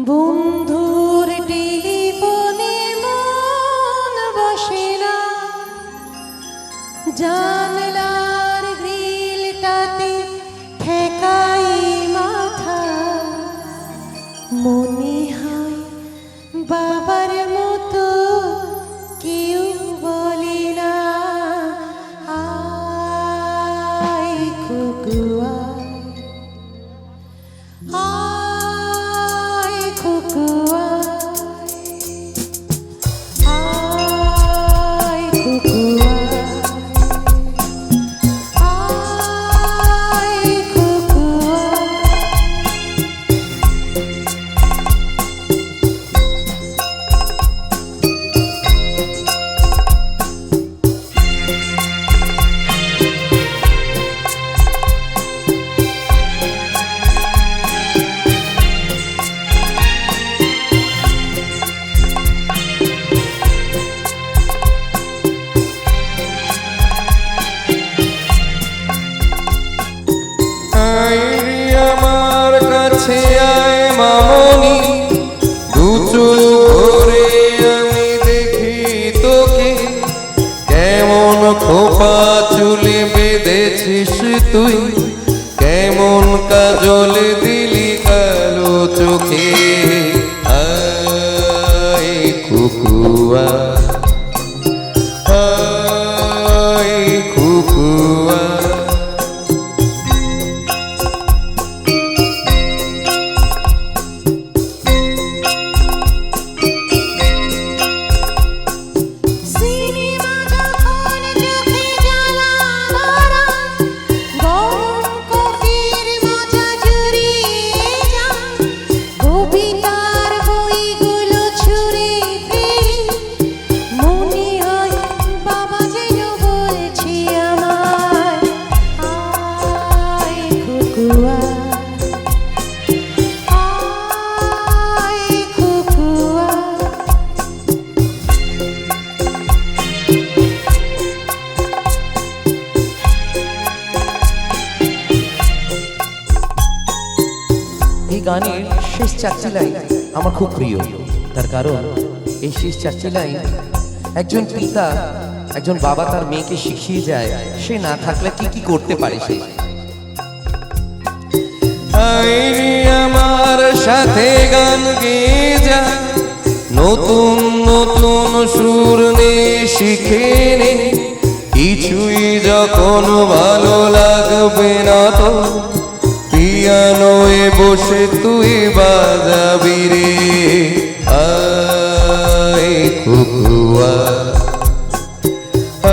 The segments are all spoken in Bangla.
বন্ধুর টেলিফোনে মন বসে না, জানলার গ্রিলটাতে ঠেকাই মাথা। মনে হয় বাবার মতো কেউ বলে না, আয় খুকুয়া আয় খুকুয়া আয় খুকুয়া আয় খুকুয়া। আমার কাছে আয় মামনি, দু চোখ ভরে আমি দেখি তোকে। কেমন খোপা চুলে বেঁধেছিস তুই, কেমন কাজল দিলি কালো চোখে। আয় খুকুয়া আয় খুকুয়া। এই গানের শেষ চারটি লাইন আমার খুব প্রিয়, তার কারণ এই শেষ চারটি লাইন একজন পিতা একজন বাবা তার মেয়েকে শিখিয়ে যায় সে না থাকলে কি কি করতে পারে সে। আইনি আমার সাথে গান গেয়ে যা, নতুন নতুন সুর নে শিখে নে। কিছুই যখন ভালো লাগবে না তো পিয়ানোয় বসে তুই বাজাবি রে। আয় খুকুয়া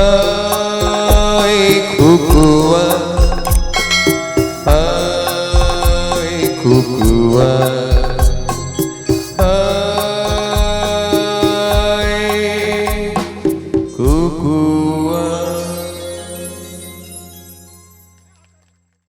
আয় খুকুয়া আয় খুকুয়া।